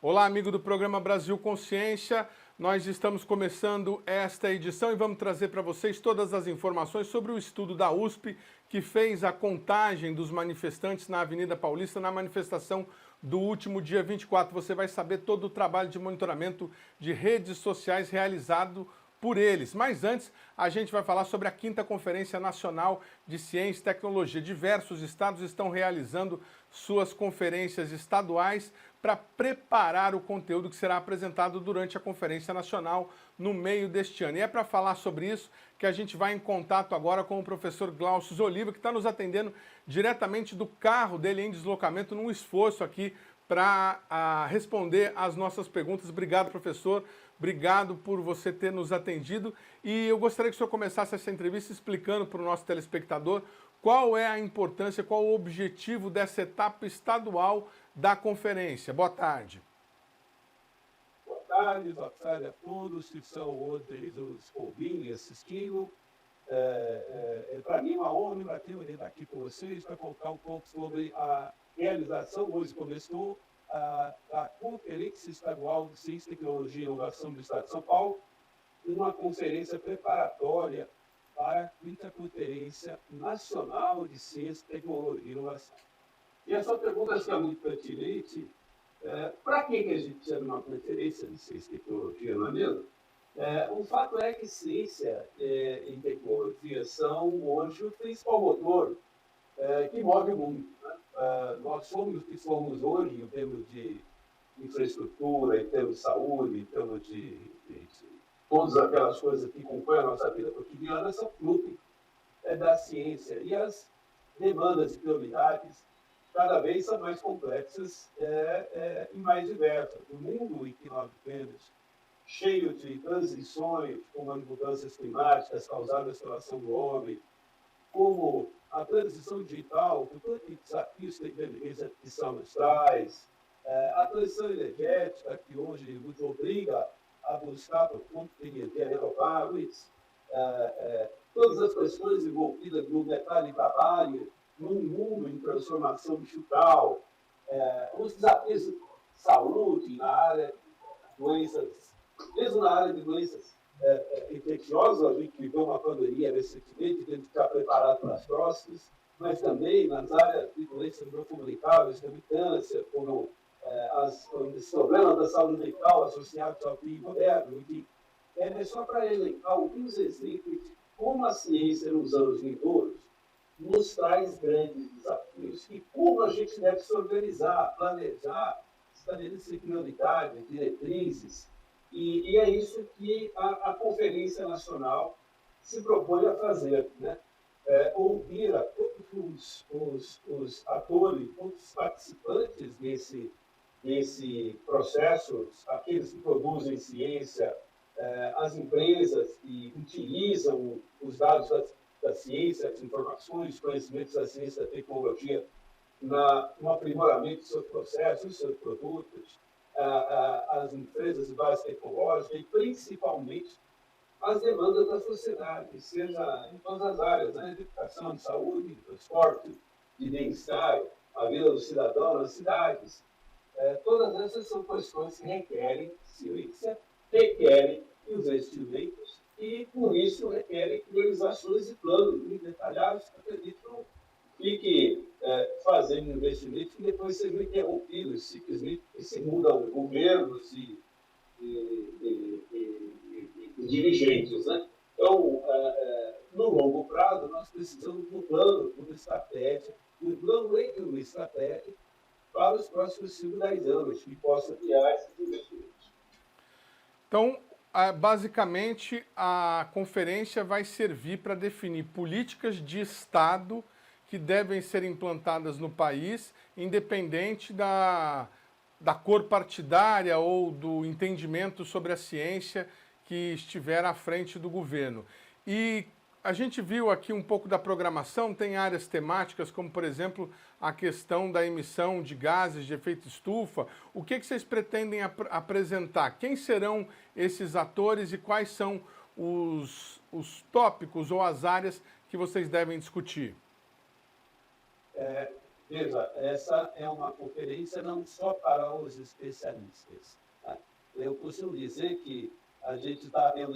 Olá, amigo do programa Brasil Consciência. Nós estamos começando esta edição e vamos trazer para vocês todas as informações sobre o estudo da USP que fez a contagem dos manifestantes na Avenida Paulista na manifestação do último dia 24. Você vai saber todo o trabalho de monitoramento de redes sociais realizado por eles. Mas antes, a gente vai falar sobre a 5ª Conferência Nacional de Ciência e Tecnologia. Diversos estados estão realizando suas conferências estaduais para preparar o conteúdo que será apresentado durante a Conferência Nacional no meio deste ano. E é para falar sobre isso que a gente vai em contato agora com o professor Glaucio Oliva, que está nos atendendo diretamente do carro dele em deslocamento, num esforço aqui para responder às nossas perguntas. Obrigado, professor. Obrigado por você ter nos atendido. E eu gostaria que o senhor começasse essa entrevista explicando para o nosso telespectador qual é a importância, qual o objetivo dessa etapa estadual da conferência. Boa tarde. Boa tarde a todos que estão hoje nos ouvindo e assistindo. Para mim é uma honra estar aqui com vocês para contar um pouco sobre a realização. Hoje começou a Conferência Estadual de Ciência, Tecnologia e Inovação do Estado de São Paulo, uma conferência preparatória para a 5ª Conferência Nacional de Ciência, Tecnologia e Inovação. E essa pergunta é muito pertinente. Para que a gente chama uma conferência de ciência e tecnologia, não é mesmo? O fato é que ciência e tecnologia são hoje o principal motor que move o mundo. Né? Nós somos o que somos hoje em termos de infraestrutura, em termos de saúde, em termos de todas aquelas coisas que compõem a nossa vida cotidiana, são fruto da ciência. E as demandas e prioridades cada vez são mais complexas e mais diversas. O mundo em que nós vivemos, cheio de transições, como as mudanças climáticas causadas pela ação do homem, como a transição digital, com todos os desafios que a inteligência artificial nos traz, a transição energética, que hoje nos obriga a buscar fontes de energia renováveis, todas as questões envolvidas no mercado de trabalho, num mundo em transformação digital, os desafios de saúde na área de doenças, mesmo na área de doenças infecciosas. A gente viveu uma pandemia recentemente, tem que estar preparado para as próximas, mas também nas áreas de doenças não comunicáveis, como câncer, como os problemas da saúde mental associados ao fim moderno. É só para elencar alguns exemplos de como a ciência nos anos vindouros nos traz grandes desafios e como a gente deve se organizar, planejar, estabelecer prioridades, diretrizes. E é isso que a Conferência Nacional se propõe a fazer, né? Ouvir a todos os atores, todos os participantes desse processo, aqueles que produzem ciência, as empresas que utilizam os dados da ciência, as informações, os conhecimentos da ciência e da tecnologia no aprimoramento dos seus processos, dos seus produtos, as empresas de base tecnológica e, principalmente, as demandas da sociedade, seja em todas as áreas, né? De educação, de saúde, de transporte, de bem-estar, a vida do cidadão nas cidades. Todas essas são questões que requerem ciência, requerem investimentos e, por isso, requerem priorizações e planos muito detalhados que acreditam que fazendo investimentos que depois sejam interrompidos, simplesmente se mudam governos e dirigentes. Né? Então, no longo prazo, nós precisamos de um plano, de uma estratégia, um plano e uma estratégia para os próximos 5, 10 anos, que possa criar esses investimentos. Então, basicamente, a conferência vai servir para definir políticas de Estado que devem ser implantadas no país, independente da cor partidária ou do entendimento sobre a ciência que estiver à frente do governo. E a gente viu aqui um pouco da programação, tem áreas temáticas, como, por exemplo, a questão da emissão de gases de efeito estufa. O que vocês pretendem apresentar? Quem serão esses atores e quais são os tópicos ou as áreas que vocês devem discutir? Veja, essa é uma conferência não só para os especialistas. Tá? Eu costumo dizer que a gente está vendo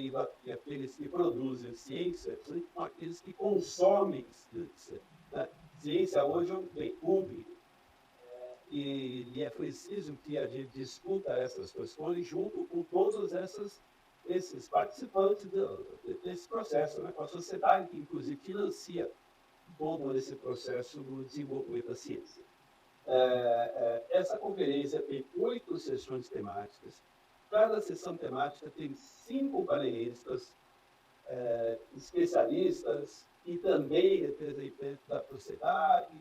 aqueles que produzem ciência, são aqueles que consomem ciência. Né? Ciência hoje é um bem público e é preciso que a gente discuta essas questões junto com todos esses participantes desse processo, né? Com a sociedade que, inclusive, financia todo esse processo do desenvolvimento da ciência. Essa conferência tem 8 sessões temáticas. Cada sessão temática tem 5 painelistas, especialistas e também representantes da sociedade,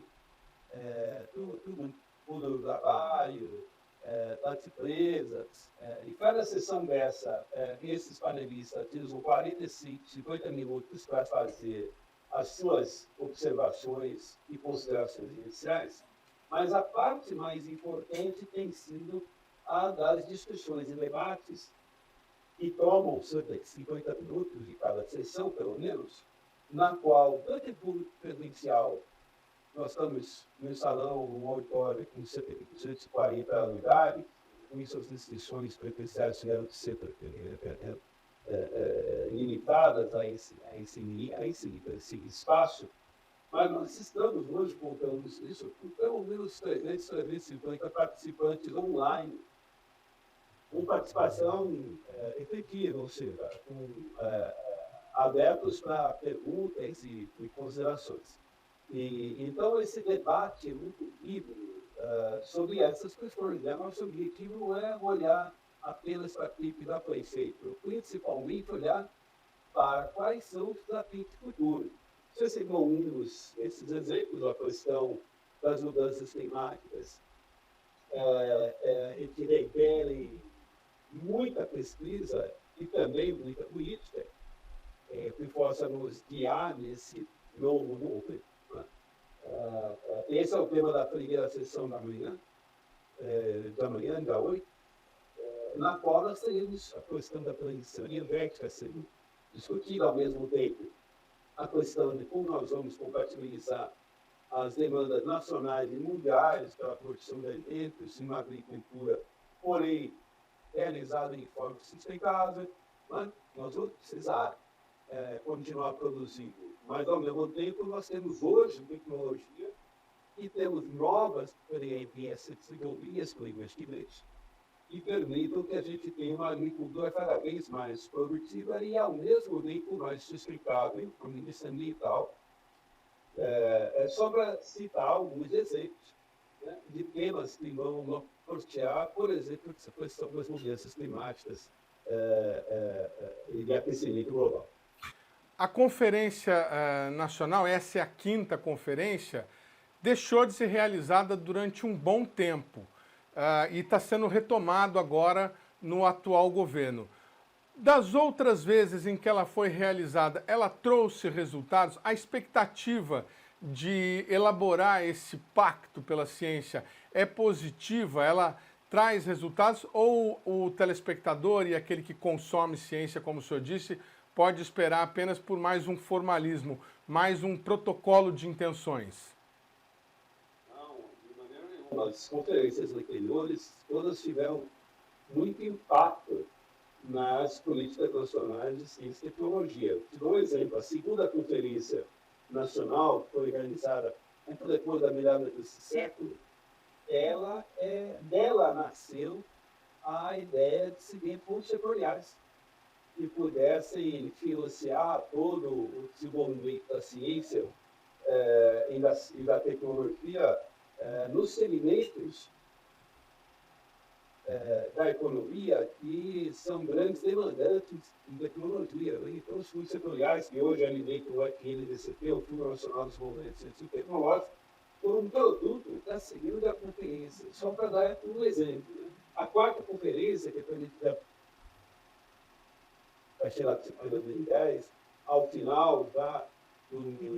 tudo do trabalho, das empresas. E cada sessão dessa, esses panelistas utilizam 45, 50 minutos para fazer as suas observações e considerações iniciais, mas a parte mais importante tem sido a das discussões e debates, que tomam cerca de 50 minutos de cada sessão, pelo menos, na qual, tanto em público presencial, nós estamos no salão, no auditório, com cerca de 240 lugares, com suas restrições preferenciais tiveram de ser limitadas a esse espaço, mas nós estamos hoje contando isso com pelo menos 350 participantes online, com participação efetiva, ou seja, abertos para perguntas e considerações. Então, esse debate é muito vivo sobre essas questões. Né? Nosso objetivo não é olhar apenas para a PIB da prefeitura, principalmente olhar para quais são os desafios futuros. Vocês estão ouvindo esses exemplos, a questão das mudanças climáticas, que requerem muita pesquisa e também muita política, que possa nos guiar nesse novo mundo. Esse é o tema da primeira sessão da manhã, dia 8, na qual nós teremos a questão da transição energética sendo discutida ao mesmo tempo. A questão de como nós vamos compatibilizar as demandas nacionais e mundiais pela produção de alimentos e uma agricultura, porém, realizada em forma sustentável, mas nós vamos precisar continuar produzindo. Mas, ao mesmo tempo, nós temos hoje tecnologia e temos novas experiências desenvolvidas com investimentos que permitam que a gente tenha uma agricultura cada vez mais produtiva e, ao mesmo tempo, mais sustentável, com indústria ambiental. Só para citar alguns exemplos, né, de temas que vão nortear, por exemplo, essa questão das mudanças climáticas e de aquecimento global. A Conferência Nacional, essa é a 5ª conferência, deixou de ser realizada durante um bom tempo e está sendo retomado agora no atual governo. Das outras vezes em que ela foi realizada, ela trouxe resultados? A expectativa de elaborar esse pacto pela ciência é positiva? Ela traz resultados? Ou o telespectador e aquele que consome ciência, como o senhor disse, pode esperar apenas por mais um formalismo, mais um protocolo de intenções? Não, de maneira nenhuma. As conferências anteriores todas tiveram muito impacto nas políticas nacionais de ciência e tecnologia. Te dou um exemplo. A 2ª Conferência Nacional, que foi organizada depois da virada desse século, dela nasceu a ideia de seguir pontos setoriais que pudessem financiar todo o desenvolvimento da ciência e da tecnologia nos segmentos da economia que são grandes demandantes de tecnologia. Então, os fundos setoriais, que hoje alimentam o FNDCT, o Fundo Nacional de Desenvolvimento Científico e Tecnológico, foram um produto da segunda conferência. Só para dar um exemplo. A 4ª conferência, que foi vai ser lá de 2010, ao final do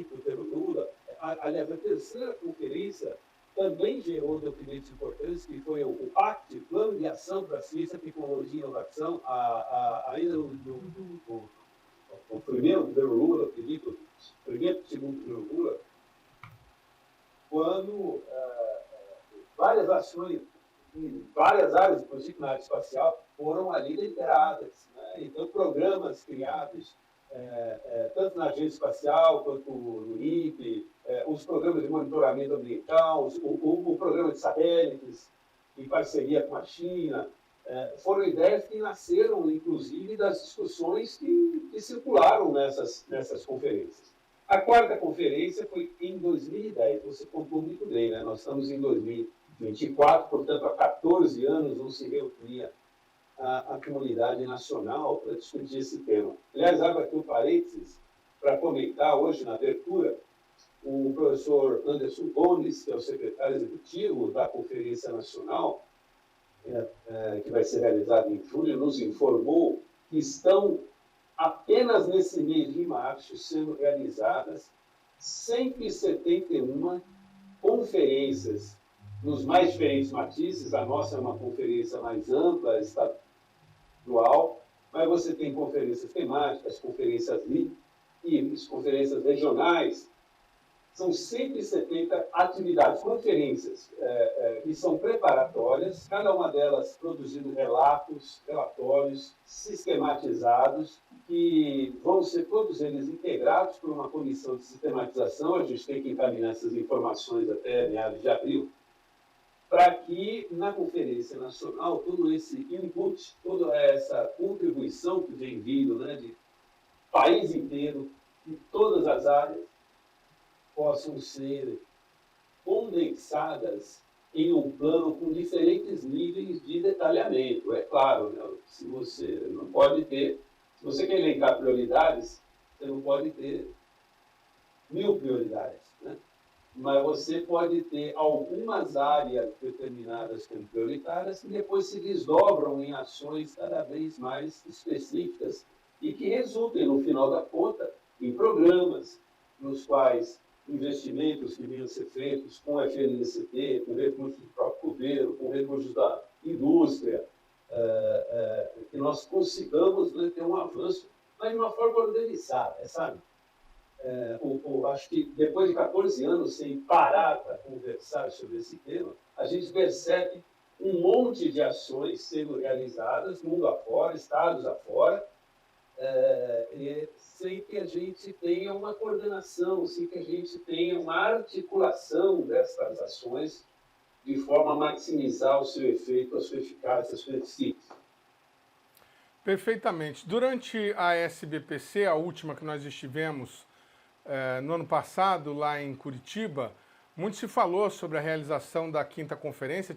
governo Lula, aliás, a 3ª conferência também gerou documentos importantes, que foi o PACT, Plano de Ação para a Ciência, Tecnologia e Inovação, ainda o primeiro governo Lula, acredito, primeiro e segundo governo Lula, quando várias ações em várias áreas, inclusive na área espacial, foram ali lideradas, né? Então, programas criados, tanto na agência espacial quanto no INPE, os programas de monitoramento ambiental, o programa de satélites, em parceria com a China, foram ideias que nasceram, inclusive, das discussões que circularam nessas conferências. A quarta conferência foi em 2010, você contou muito bem, né? Nós estamos em 2024, portanto, há 14 anos não se reunia a comunidade nacional para discutir esse tema. Aliás, abro aqui um parênteses para comentar hoje, na abertura, o professor Anderson Gomes, que é o secretário executivo da Conferência Nacional, que vai ser realizada em julho, nos informou que estão apenas nesse mês de março sendo realizadas 171 conferências nos mais diferentes matizes. A nossa é uma conferência mais ampla, estadual, mas você tem conferências temáticas, conferências livres, conferências regionais. São 170 atividades, conferências que são preparatórias, cada uma delas produzindo relatórios sistematizados, que vão ser todos eles integrados por uma comissão de sistematização. A gente tem que encaminhar essas informações até meados de abril, para que na Conferência Nacional todo esse input, toda essa contribuição que vem vindo, né, de país inteiro, de todas as áreas, possam ser condensadas em um plano com diferentes níveis de detalhamento. É claro, né? Se você não pode ter, se você quer elencar prioridades, você não pode ter 1000 prioridades, né? Mas você pode ter algumas áreas determinadas como prioritárias que depois se desdobram em ações cada vez mais específicas e que resultem, no final da conta, em programas nos quais investimentos que venham a ser feitos com a FNDCT, com recursos do próprio governo, com recursos da indústria, que nós consigamos, né, ter um avanço, mas de uma forma organizada, sabe? Acho que depois de 14 anos sem parar para conversar sobre esse tema, a gente percebe um monte de ações sendo realizadas, mundo afora, estados afora, sem que a gente tenha uma coordenação, sem que a gente tenha uma articulação dessas ações de forma a maximizar o seu efeito, a sua eficácia, a sua eficiência. Perfeitamente. Durante a SBPC, a última que nós estivemos no ano passado, lá em Curitiba, muito se falou sobre a realização da quinta conferência.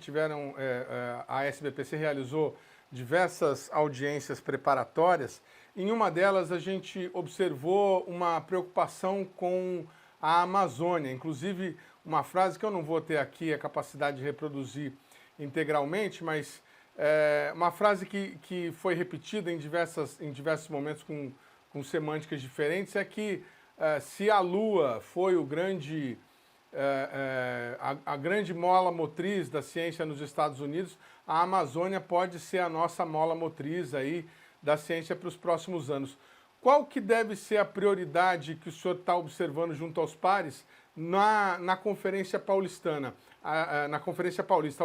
A SBPC realizou diversas audiências preparatórias. Em uma delas, a gente observou uma preocupação com a Amazônia, inclusive uma frase que eu não vou ter aqui a capacidade de reproduzir integralmente, mas uma frase que foi repetida em diversos momentos com semânticas diferentes, é que se a Lua foi a grande mola motriz da ciência nos Estados Unidos, a Amazônia pode ser a nossa mola motriz aí da ciência para os próximos anos. Qual que deve ser a prioridade que o senhor está observando junto aos pares na Conferência Paulistana, na Conferência Paulista?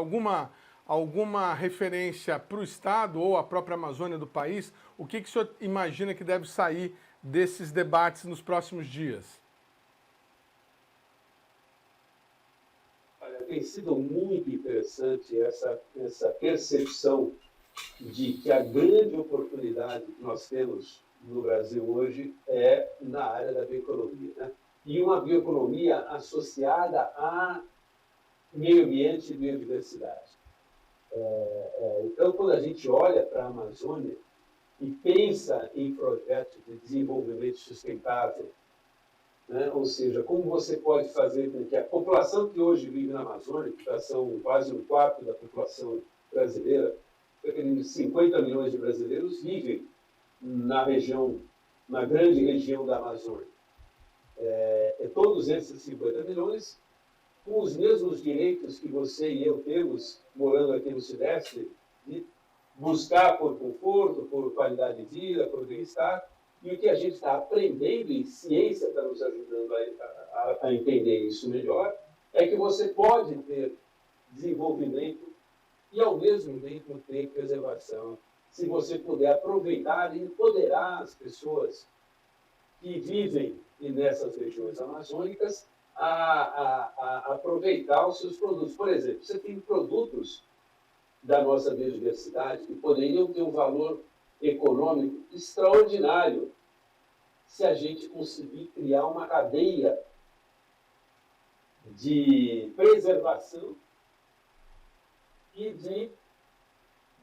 Alguma referência para o Estado ou a própria Amazônia do país? O que o senhor imagina que deve sair desses debates nos próximos dias? Tem sido muito interessante essa percepção de que a grande oportunidade que nós temos no Brasil hoje é na área da bioeconomia, né? E uma bioeconomia associada a meio ambiente e biodiversidade. Então, quando a gente olha para a Amazônia e pensa em projetos de desenvolvimento sustentável, né? Ou seja, como você pode fazer com que a população que hoje vive na Amazônia, que já são quase um quarto da população brasileira, cerca de 50 milhões de brasileiros vivem na grande região da Amazônia. Todos esses 50 milhões com os mesmos direitos que você e eu temos morando aqui no Sudeste, de buscar por conforto, por qualidade de vida, por bem-estar. E o que a gente está aprendendo, e ciência está nos ajudando a entender isso melhor, é que você pode ter desenvolvimento e, ao mesmo tempo, ter preservação. Se você puder aproveitar e empoderar as pessoas que vivem nessas regiões amazônicas a aproveitar os seus produtos. Por exemplo, você tem produtos da nossa biodiversidade que poderiam ter um valor econômico extraordinário se a gente conseguir criar uma cadeia de preservação e de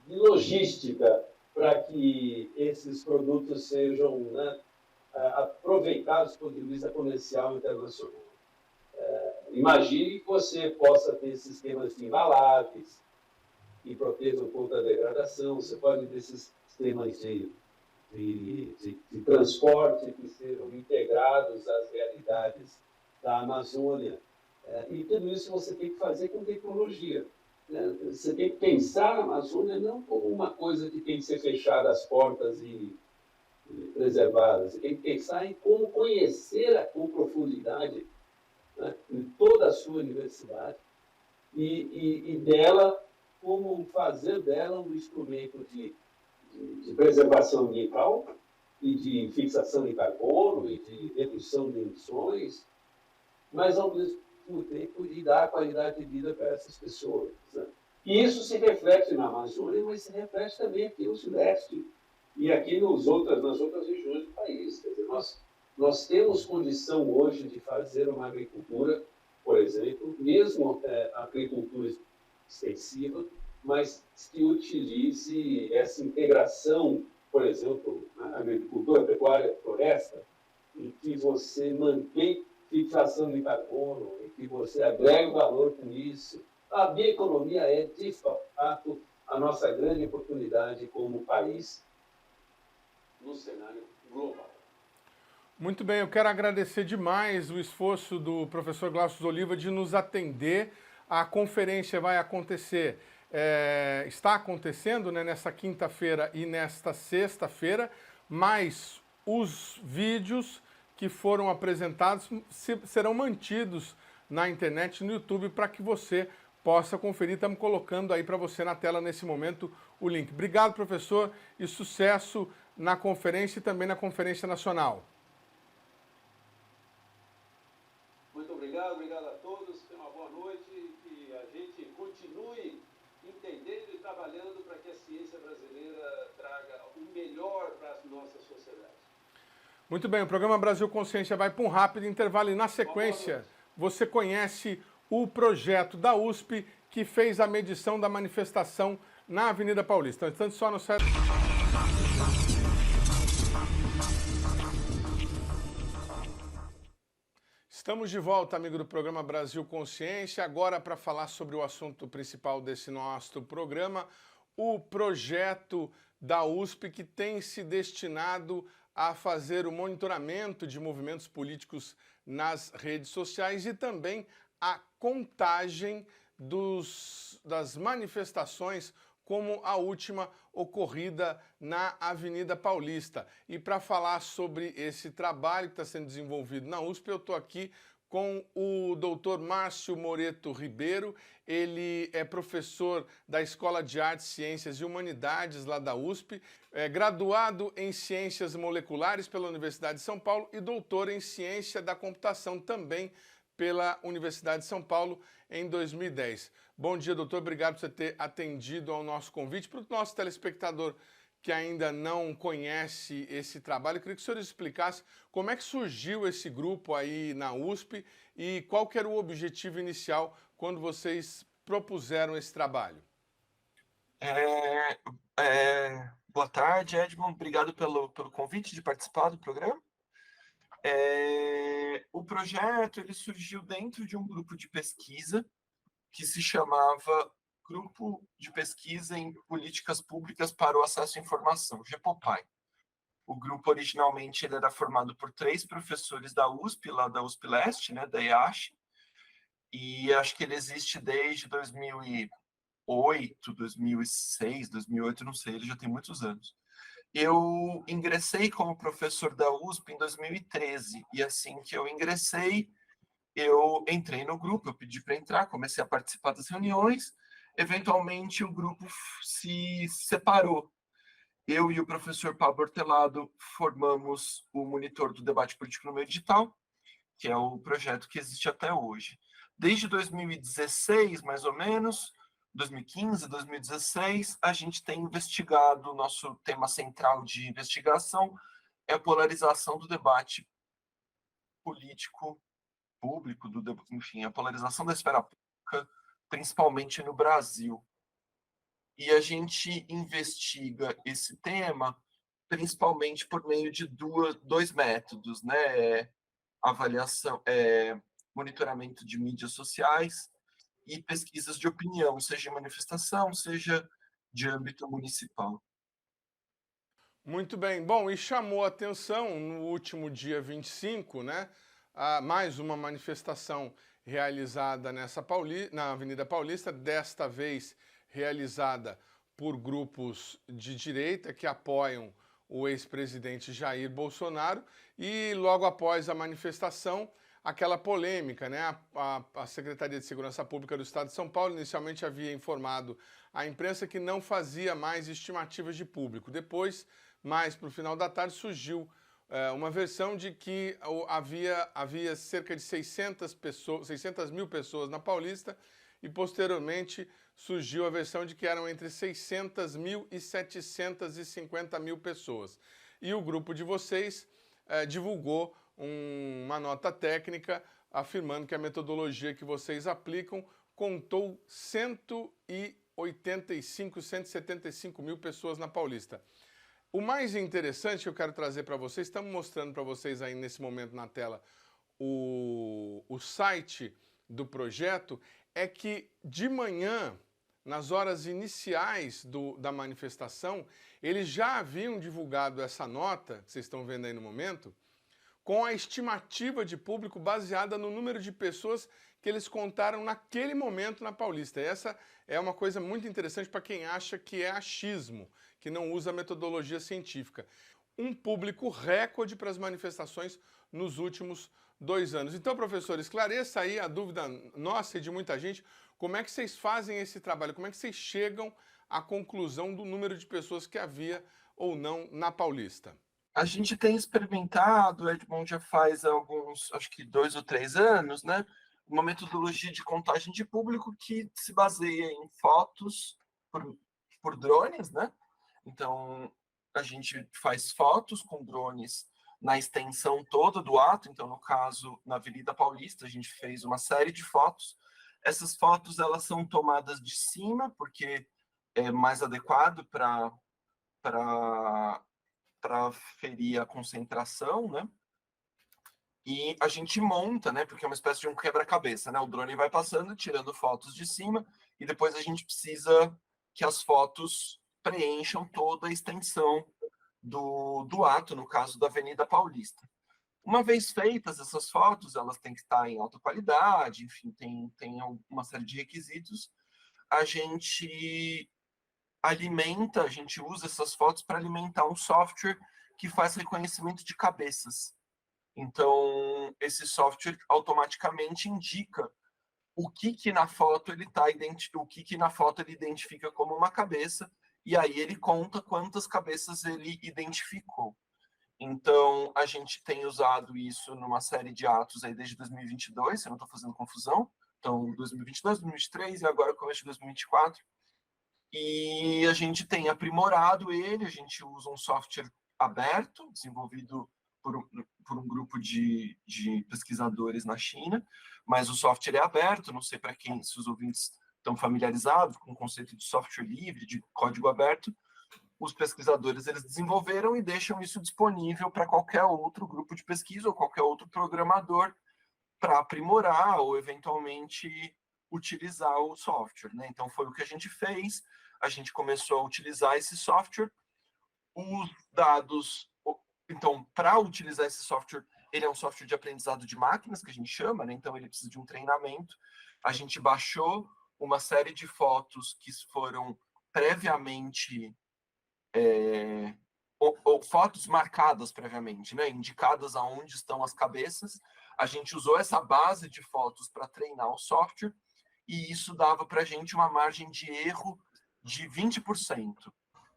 logística para que esses produtos sejam, né, aproveitados do ponto de vista comercial internacional. Imagine que você possa ter sistemas de embalagens que protejam contra a degradação, você pode ter esses sistemas de transporte que sejam integrados às realidades da Amazônia. E tudo isso você tem que fazer com tecnologia. Você tem que pensar a Amazônia não como uma coisa que tem que ser fechada as portas e preservada. Você tem que pensar em como conhecer com profundidade, né, toda a sua universidade e dela, como fazer dela um instrumento de preservação ambiental e de fixação de carbono e de redução de emissões, mas ao mesmo tempo de dar qualidade de vida para essas pessoas. Né? E isso se reflete na Amazônia, mas se reflete também aqui no Sudeste e aqui nas outras regiões do país. Quer dizer, nós temos condição hoje de fazer uma agricultura, por exemplo, mesmo agricultura extensiva, mas que utilize essa integração, por exemplo, na agricultura, pecuária, floresta, em que você mantém fixação de carbono, em que você agrega valor com isso. A bioeconomia é, de fato, a nossa grande oportunidade como país no cenário global. Muito bem, eu quero agradecer demais o esforço do professor Glaucio Oliva de nos atender. A conferência vai acontecer, está acontecendo, né, nesta quinta-feira e nesta sexta-feira, mas os vídeos que foram apresentados serão mantidos na internet, no YouTube, para que você possa conferir. Estamos colocando aí para você na tela nesse momento o link. Obrigado, professor, e sucesso na conferência e também na Conferência Nacional. Muito obrigado, obrigado a todos, tenham uma boa noite e que a gente continue entendendo e trabalhando para que a ciência brasileira traga o melhor para as nossas sociedades. Muito bem, o programa Brasil Consciência vai para um rápido intervalo e na sequência você conhece o projeto da USP que fez a medição da manifestação na Avenida Paulista. Então, só no site... Estamos de volta, amigo do programa Brasil Consciência, agora para falar sobre o assunto principal desse nosso programa, o projeto da USP que tem se destinado a fazer o monitoramento de movimentos políticos nas redes sociais e também a contagem das manifestações, como a última ocorrida na Avenida Paulista. E para falar sobre esse trabalho que está sendo desenvolvido na USP, eu estou aqui com o doutor Márcio Moreto Ribeiro. Ele é professor da Escola de Artes, Ciências e Humanidades lá da USP, é graduado em Ciências Moleculares pela Universidade de São Paulo e doutor em Ciência da Computação também pela Universidade de São Paulo em 2010. Bom dia, doutor. Obrigado por você ter atendido ao nosso convite. Para o nosso telespectador que ainda não conhece esse trabalho, eu queria que o senhor explicasse como é que surgiu esse grupo aí na USP e qual que era o objetivo inicial quando vocês propuseram esse trabalho. Boa tarde, Edmond. Obrigado pelo convite de participar do programa. O projeto ele surgiu dentro de um grupo de pesquisa que se chamava Grupo de Pesquisa em Políticas Públicas para o Acesso à Informação, GPOPAI. O grupo originalmente ele era formado por 3 professores da USP, lá da USP Leste, né, da IACH, e acho que ele existe desde 2008, 2006, 2008, não sei, ele já tem muitos anos. Eu ingressei como professor da USP em 2013, e assim que eu ingressei, eu entrei no grupo, eu pedi para entrar, comecei a participar das reuniões, eventualmente o grupo se separou. Eu e o professor Pablo Hortelado formamos o Monitor do Debate Político no Meio Digital, que é o projeto que existe até hoje. Desde 2016, mais ou menos, 2015, 2016, a gente tem investigado, nosso tema central de investigação é a polarização do debate político público, enfim, a polarização da esfera pública, principalmente no Brasil. E a gente investiga esse tema principalmente por meio de dois métodos, né? Avaliação, monitoramento de mídias sociais e pesquisas de opinião, seja manifestação, seja de âmbito municipal. Muito bem. Bom, e chamou a atenção no último dia 25, né? Mais uma manifestação realizada na Avenida Paulista, desta vez realizada por grupos de direita que apoiam o ex-presidente Jair Bolsonaro, e logo após a manifestação, aquela polêmica, né? A Secretaria de Segurança Pública do Estado de São Paulo inicialmente havia informado à imprensa que não fazia mais estimativas de público. Depois, mais para o final da tarde, surgiu uma versão de que havia cerca de 600 mil pessoas na Paulista, e posteriormente surgiu a versão de que eram entre 600 mil e 750 mil pessoas. E o grupo de vocês divulgou uma nota técnica afirmando que a metodologia que vocês aplicam contou 175 mil pessoas na Paulista. O mais interessante que eu quero trazer para vocês, estamos mostrando para vocês aí nesse momento na tela o site do projeto, é que de manhã, nas horas iniciais da manifestação, eles já haviam divulgado essa nota, que vocês estão vendo aí no momento, com a estimativa de público baseada no número de pessoas que eles contaram naquele momento na Paulista. E essa é uma coisa muito interessante para quem acha que é achismo, que não usa metodologia científica. Um público recorde para as manifestações nos últimos 2 anos. Então, professor, esclareça aí a dúvida nossa e de muita gente, como é que vocês fazem esse trabalho, como é que vocês chegam à conclusão do número de pessoas que havia ou não na Paulista? A gente tem experimentado, Edmond, já faz alguns, acho que 2 ou 3 anos, né? Uma metodologia de contagem de público que se baseia em fotos por drones, né? Então, a gente faz fotos com drones na extensão toda do ato. Então, no caso, na Avenida Paulista, a gente fez uma série de fotos. Essas fotos, elas são tomadas de cima, porque é mais adequado para ferir a concentração, né? E a gente monta, né? Porque é uma espécie de um quebra-cabeça, né? O drone vai passando, tirando fotos de cima, e depois a gente precisa que as fotos preencham toda a extensão do ato, no caso da Avenida Paulista. Uma vez feitas essas fotos, elas têm que estar em alta qualidade, enfim, tem uma série de requisitos. A gente usa essas fotos para alimentar um software que faz reconhecimento de cabeças. Então, esse software automaticamente indica o que na foto ele identifica como uma cabeça, e aí ele conta quantas cabeças ele identificou. Então, a gente tem usado isso numa série de atos aí desde 2022, se eu não estou fazendo confusão. Então, 2022, 2023 e agora começo de 2024. E a gente tem aprimorado ele, a gente usa um software aberto, desenvolvido por um grupo de pesquisadores na China, mas o software é aberto, não sei para quem, se os ouvintes estão familiarizados com o conceito de software livre, de código aberto. Os pesquisadores eles desenvolveram e deixam isso disponível para qualquer outro grupo de pesquisa ou qualquer outro programador para aprimorar ou eventualmente utilizar o software, né? Então foi o que a gente fez. A gente começou a utilizar esse software. Os dados, então, para utilizar esse software, ele é um software de aprendizado de máquinas, que a gente chama, né? Então ele precisa de um treinamento. A gente baixou uma série de fotos que foram previamente ou fotos marcadas previamente, né, indicadas aonde estão as cabeças. A gente usou essa base de fotos para treinar o software e isso dava para a gente uma margem de erro de 20%.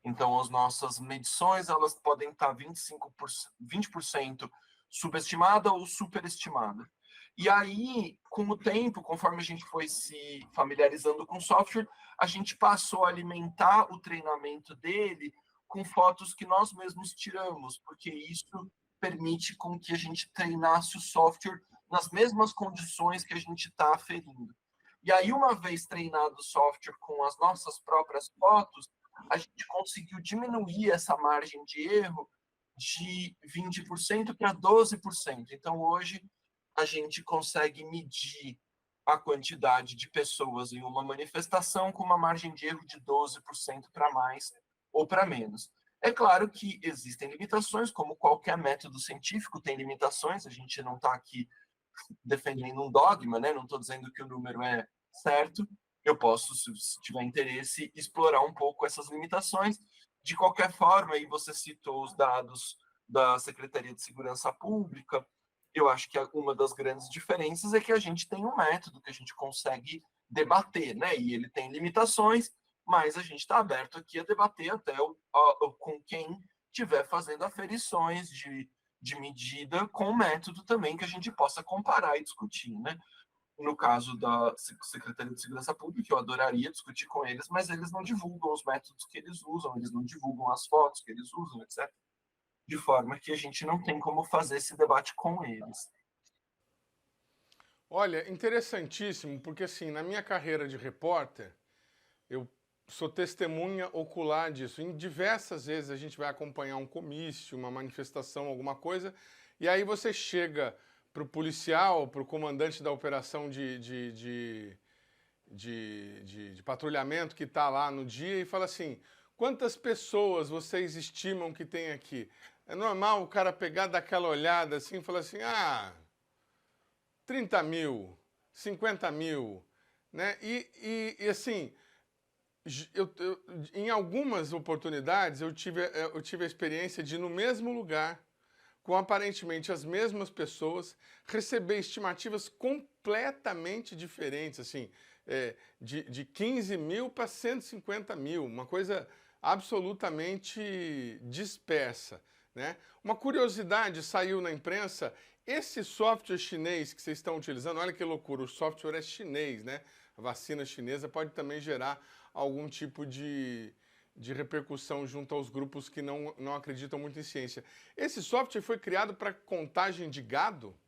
Então, as nossas medições elas podem estar 20% subestimada ou superestimada. E aí, com o tempo, conforme a gente foi se familiarizando com o software, a gente passou a alimentar o treinamento dele com fotos que nós mesmos tiramos, porque isso permite com que a gente treinasse o software nas mesmas condições que a gente está aferindo. E aí, uma vez treinado o software com as nossas próprias fotos, a gente conseguiu diminuir essa margem de erro de 20% para 12%. Então, hoje, a gente consegue medir a quantidade de pessoas em uma manifestação com uma margem de erro de 12% para mais ou para menos. É claro que existem limitações, como qualquer método científico tem limitações, a gente não está aqui defendendo um dogma, né? Não estou dizendo que o número é certo, eu posso, se tiver interesse, explorar um pouco essas limitações. De qualquer forma, aí você citou os dados da Secretaria de Segurança Pública, eu acho que uma das grandes diferenças é que a gente tem um método que a gente consegue debater, né? E ele tem limitações, mas a gente está aberto aqui a debater até com quem estiver fazendo aferições de medida com o método também que a gente possa comparar e discutir, né? No caso da Secretaria de Segurança Pública, eu adoraria discutir com eles, mas eles não divulgam os métodos que eles usam, eles não divulgam as fotos que eles usam, etc. De forma que a gente não tem como fazer esse debate com eles. Olha, interessantíssimo, porque assim, na minha carreira de repórter, eu sou testemunha ocular disso. Em diversas vezes a gente vai acompanhar um comício, uma manifestação, alguma coisa, e aí você chega para o policial, para o comandante da operação de patrulhamento que está lá no dia e fala assim, quantas pessoas vocês estimam que tem aqui? É normal o cara pegar, dar aquela olhada assim e falar assim, 30 mil, 50 mil, né? E assim, em algumas oportunidades eu tive a experiência de, no mesmo lugar, com aparentemente as mesmas pessoas, receber estimativas completamente diferentes, assim, de 15 mil para 150 mil, uma coisa absolutamente dispersa, né? Uma curiosidade saiu na imprensa, esse software chinês que vocês estão utilizando, olha que loucura, o software é chinês, né? A vacina chinesa pode também gerar algum tipo de repercussão junto aos grupos que não acreditam muito em ciência. Esse software foi criado para contagem de gado?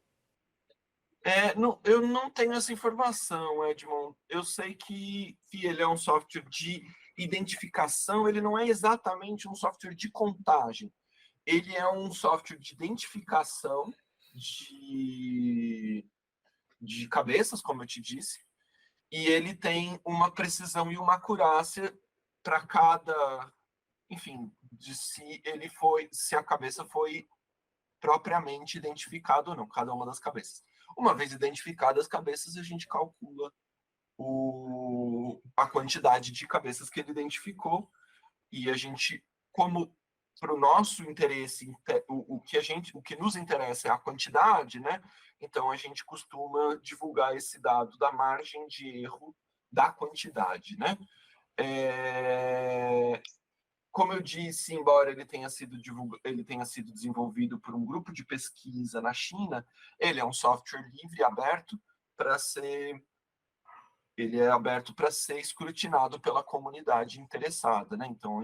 Não, eu não tenho essa informação, Edmond. Eu sei que ele é um software de identificação, ele não é exatamente um software de contagem. Ele é um software de identificação de cabeças, como eu te disse, e ele tem uma precisão e uma acurácia para cada, enfim, se a cabeça foi propriamente identificada ou não, cada uma das cabeças. Uma vez identificadas as cabeças, a gente calcula a quantidade de cabeças que ele identificou e a gente, como para o nosso interesse, o que nos interessa é a quantidade, né? Então a gente costuma divulgar esse dado da margem de erro da quantidade, né? Como eu disse, embora ele tenha sido desenvolvido por um grupo de pesquisa na China, ele é um software livre e aberto para ser escrutinado pela comunidade interessada, né? Então,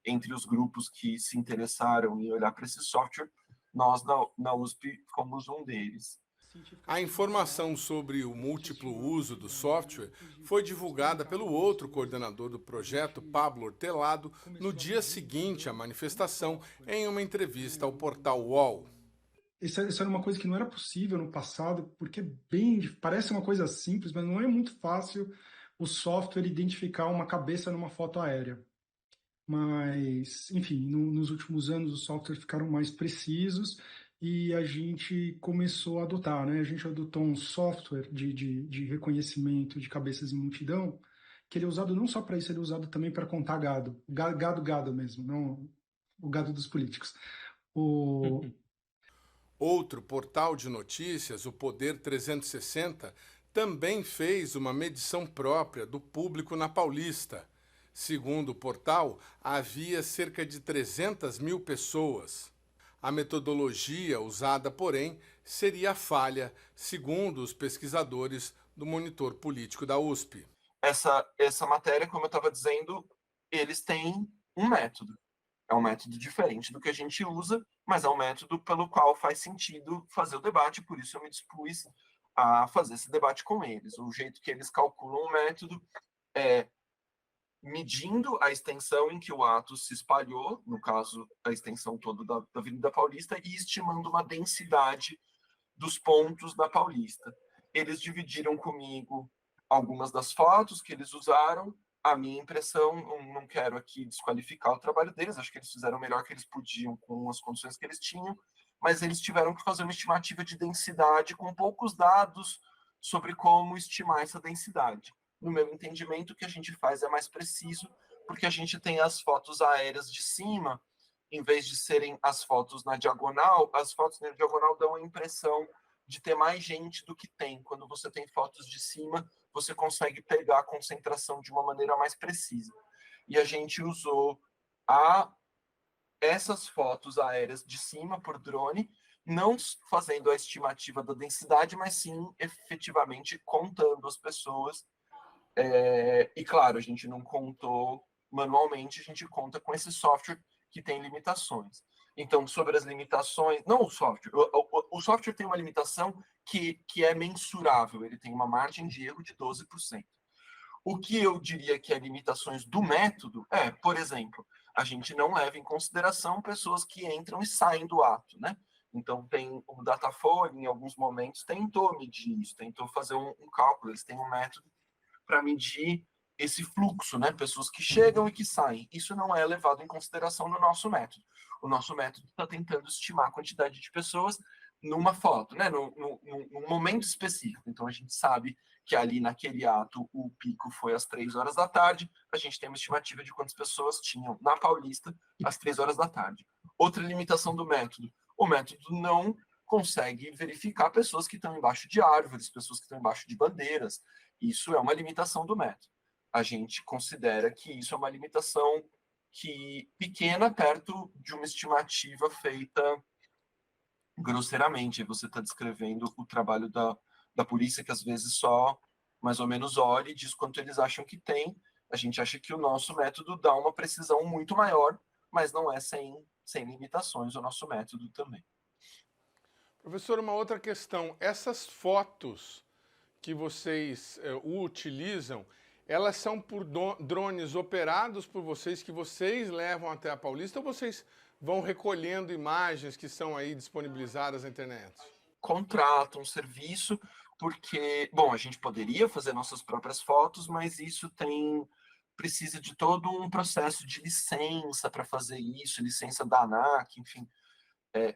entre os grupos que se interessaram em olhar para esse software, nós na USP fomos um deles. A informação sobre o múltiplo uso do software foi divulgada pelo outro coordenador do projeto, Pablo Hortelado, no dia seguinte à manifestação, em uma entrevista ao portal UOL. Isso era uma coisa que não era possível no passado, porque parece uma coisa simples, mas não é muito fácil o software identificar uma cabeça numa foto aérea. Mas, enfim, nos últimos anos os softwares ficaram mais precisos e a gente começou a adotar, né? A gente adotou um software de reconhecimento de cabeças em multidão, que ele é usado não só para isso, ele é usado também para contar gado. Gado mesmo, não o gado dos políticos. Outro portal de notícias, o Poder 360, também fez uma medição própria do público na Paulista. Segundo o portal, havia cerca de 300 mil pessoas. A metodologia usada, porém, seria falha, segundo os pesquisadores do Monitor Político da USP. Essa matéria, como eu estava dizendo, eles têm um método. É um método diferente do que a gente usa, mas é um método pelo qual faz sentido fazer o debate, por isso eu me dispus a fazer esse debate com eles. O jeito que eles calculam o método é medindo a extensão em que o ato se espalhou, no caso, a extensão toda da Avenida Paulista, e estimando uma densidade dos pontos da Paulista. Eles dividiram comigo algumas das fotos que eles usaram. A minha impressão, não quero aqui desqualificar o trabalho deles, acho que eles fizeram o melhor que eles podiam com as condições que eles tinham, mas eles tiveram que fazer uma estimativa de densidade com poucos dados sobre como estimar essa densidade. No meu entendimento, o que a gente faz é mais preciso, porque a gente tem as fotos aéreas de cima, em vez de serem as fotos na diagonal, as fotos na diagonal dão a impressão de ter mais gente do que tem. Quando você tem fotos de cima, você consegue pegar a concentração de uma maneira mais precisa. E a gente usou essas fotos aéreas de cima por drone, não fazendo a estimativa da densidade, mas sim efetivamente contando as pessoas. E claro, a gente não contou manualmente, a gente conta com esse software que tem limitações. Então, sobre as limitações, não o software, o software tem uma limitação que é mensurável, ele tem uma margem de erro de 12%. O que eu diria que é limitações do método é, por exemplo, a gente não leva em consideração pessoas que entram e saem do ato, né? Então, tem o Datafolha, em alguns momentos, tentou medir isso, tentou fazer um cálculo, eles têm um método para medir esse fluxo, né? Pessoas que chegam e que saem. Isso não é levado em consideração no nosso método. O nosso método está tentando estimar a quantidade de pessoas numa foto, né? Num momento específico. Então, a gente sabe que ali naquele ato o pico foi às 3 horas da tarde, a gente tem uma estimativa de quantas pessoas tinham na Paulista às 3 horas da tarde. Outra limitação do método, o método não consegue verificar pessoas que estão embaixo de árvores, pessoas que estão embaixo de bandeiras. Isso é uma limitação do método. A gente considera que isso é uma limitação pequena perto de uma estimativa feita grosseiramente. Você está descrevendo o trabalho da polícia, que às vezes só mais ou menos olha e diz quanto eles acham que tem. A gente acha que o nosso método dá uma precisão muito maior, mas não é sem limitações o nosso método também. Professor, uma outra questão. Essas fotos que vocês utilizam, elas são por drones operados por vocês, que vocês levam até a Paulista, ou vocês vão recolhendo imagens que são aí disponibilizadas na internet? Contrata um serviço, porque, bom, a gente poderia fazer nossas próprias fotos, mas isso precisa de todo um processo de licença para fazer isso, licença da ANAC, enfim.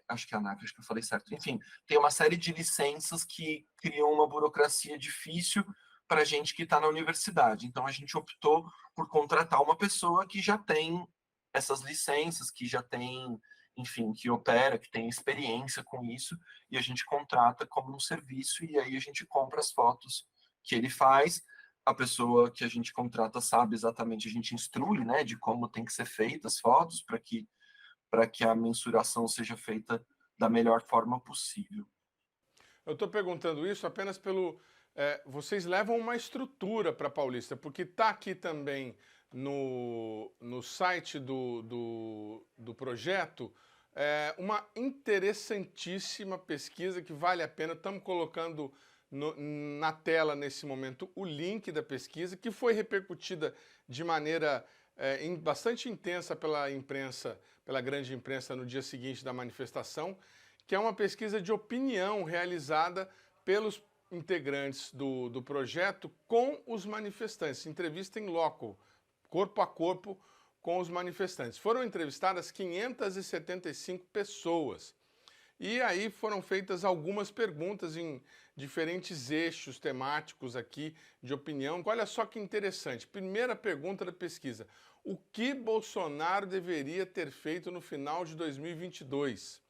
Acho que é a ANAC, acho que eu falei certo. Enfim, tem uma série de licenças que criam uma burocracia difícil para a gente que está na universidade. Então, a gente optou por contratar uma pessoa que já tem essas licenças, que já tem, enfim, que opera, que tem experiência com isso, e a gente contrata como um serviço, e aí a gente compra as fotos que ele faz. A pessoa que a gente contrata sabe exatamente, a gente instrui, né, de como tem que ser feitas as fotos para que a mensuração seja feita da melhor forma possível. Eu estou perguntando isso apenas pelo... vocês levam uma estrutura para Paulista, porque está aqui também no site do projeto uma interessantíssima pesquisa que vale a pena. Estamos colocando na tela nesse momento o link da pesquisa, que foi repercutida de maneira bastante intensa pela imprensa, pela grande imprensa no dia seguinte da manifestação, que é uma pesquisa de opinião realizada pelos integrantes do projeto com os manifestantes, entrevista em loco, corpo a corpo com os manifestantes. Foram entrevistadas 575 pessoas. E aí foram feitas algumas perguntas em diferentes eixos temáticos aqui de opinião. Olha só que interessante. Primeira pergunta da pesquisa: o que Bolsonaro deveria ter feito no final de 2022?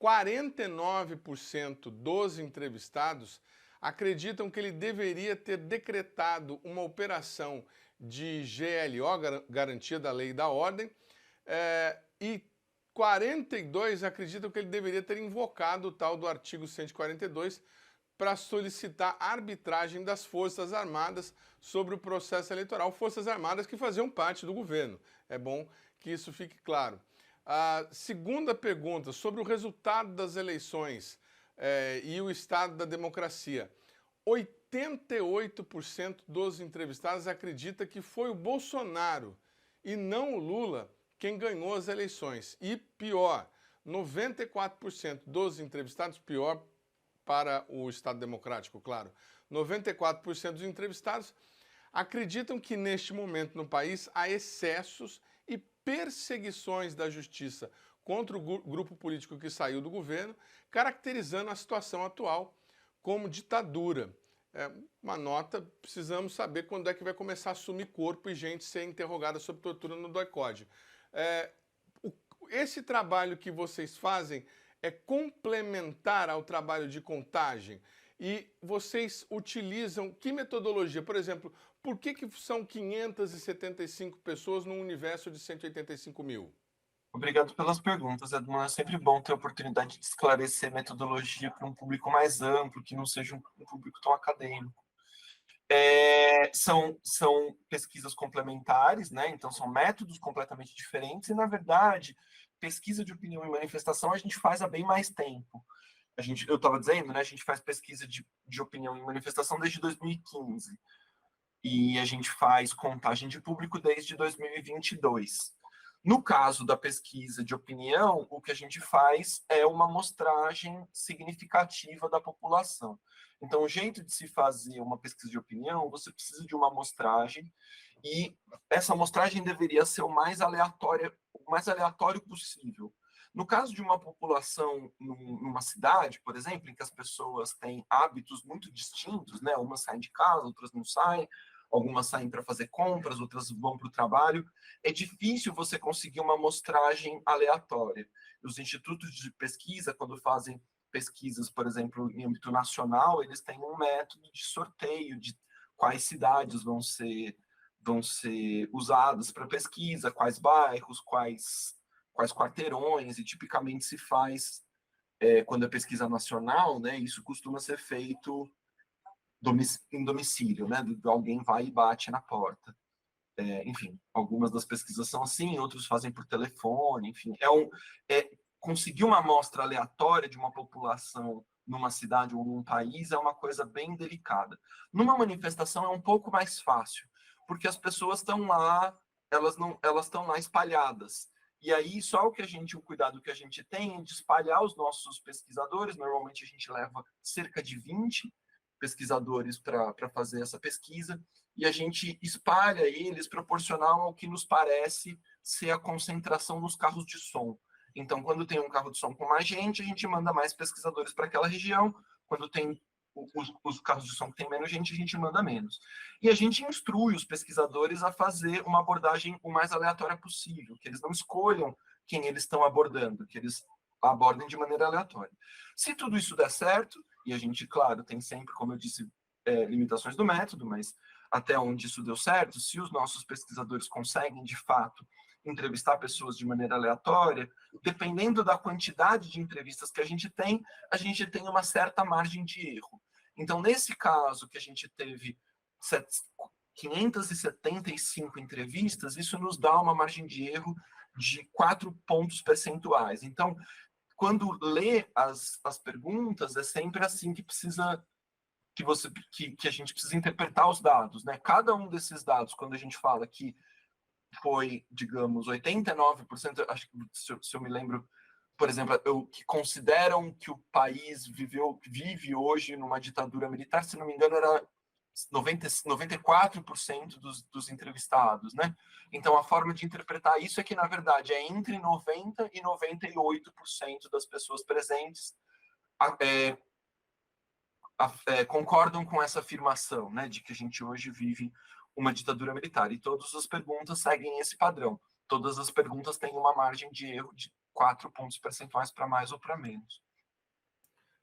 49% dos entrevistados acreditam que ele deveria ter decretado uma operação de GLO, Garantia da Lei e da Ordem, e 42% acreditam que ele deveria ter invocado o tal do artigo 142 para solicitar arbitragem das Forças Armadas sobre o processo eleitoral. Forças Armadas que faziam parte do governo. É bom que isso fique claro. A segunda pergunta, sobre o resultado das eleições e o estado da democracia. 88% dos entrevistados acredita que foi o Bolsonaro e não o Lula quem ganhou as eleições. E pior, 94% dos entrevistados, pior para o Estado Democrático, claro, 94% dos entrevistados acreditam que neste momento no país há excessos e perseguições da justiça contra o grupo político que saiu do governo, caracterizando a situação atual como ditadura. Uma nota, precisamos saber quando é que vai começar a sumir corpo e gente ser interrogada sob tortura no DOI-CODE. Esse trabalho que vocês fazem é complementar ao trabalho de contagem e vocês utilizam que metodologia? Por exemplo, por que são 575 pessoas num universo de 185 mil? Obrigado pelas perguntas, Edmond. É sempre bom ter a oportunidade de esclarecer metodologia para um público mais amplo, que não seja um público tão acadêmico. São pesquisas complementares, né? Então são métodos completamente diferentes e, na verdade, pesquisa de opinião e manifestação a gente faz há bem mais tempo. Eu estava dizendo, né? A gente faz pesquisa de opinião e manifestação desde 2015 e a gente faz contagem de público desde 2022. No caso da pesquisa de opinião, o que a gente faz é uma amostragem significativa da população. Então, o jeito de se fazer uma pesquisa de opinião, você precisa de uma amostragem, e essa amostragem deveria ser o mais aleatório possível. No caso de uma população numa cidade, por exemplo, em que as pessoas têm hábitos muito distintos, né? Umas saem de casa, outras não saem, algumas saem para fazer compras, outras vão para o trabalho. É difícil você conseguir uma amostragem aleatória. Os institutos de pesquisa, quando fazem pesquisas, por exemplo, em âmbito nacional, eles têm um método de sorteio de quais cidades vão ser usadas para pesquisa, quais bairros, quais quarteirões, e tipicamente se faz, quando é pesquisa nacional, né, isso costuma ser feito em domicílio, né? Alguém vai e bate na porta. Enfim, algumas das pesquisas são assim, outros fazem por telefone, enfim. Conseguir uma amostra aleatória de uma população numa cidade ou num país é uma coisa bem delicada. Numa manifestação é um pouco mais fácil, porque as pessoas estão lá, elas estão lá espalhadas. E aí, o cuidado que a gente tem é de espalhar os nossos pesquisadores. Normalmente a gente leva cerca de 20 pesquisadores para fazer essa pesquisa, e a gente espalha eles proporcional ao que nos parece ser a concentração nos carros de som. Então, quando tem um carro de som com mais gente, a gente manda mais pesquisadores para aquela região. Quando tem os carros de som que tem menos gente, a gente manda menos. E a gente instrui os pesquisadores a fazer uma abordagem o mais aleatória possível, que eles não escolham quem eles estão abordando, que eles abordem de maneira aleatória. Se tudo isso der certo, e a gente, claro, tem sempre, como eu disse, limitações do método, mas até onde isso deu certo, se os nossos pesquisadores conseguem, de fato, entrevistar pessoas de maneira aleatória, dependendo da quantidade de entrevistas que a gente tem uma certa margem de erro. Então, nesse caso que a gente teve 575 entrevistas, isso nos dá uma margem de erro de 4 pontos percentuais. Então, quando lê as perguntas, é sempre assim que a gente precisa interpretar os dados, né? Cada um desses dados, quando a gente fala que foi, digamos, 89%, acho que se eu me lembro, por exemplo, que consideram que o país vive hoje numa ditadura militar, se não me engano, era 94% dos entrevistados, né? Então, a forma de interpretar isso é que, na verdade, é entre 90% e 98% das pessoas presentes concordam com essa afirmação, né, de que a gente hoje vive uma ditadura militar. E todas as perguntas seguem esse padrão. Todas as perguntas têm uma margem de erro de 4 pontos percentuais para mais ou para menos.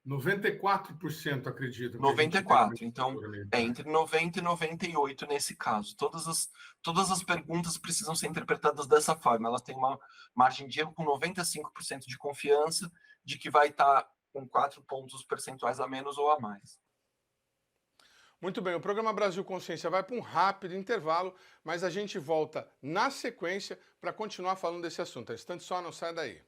94%, acredito. 94%. Então, é entre 90% e 98% nesse caso. Todas as perguntas precisam ser interpretadas dessa forma. Elas têm uma margem de erro com 95% de confiança de que vai estar com 4 pontos percentuais a menos ou a mais. Muito bem, o programa Brasil Consciência vai para um rápido intervalo, mas a gente volta na sequência para continuar falando desse assunto. Instante só, não sai daí.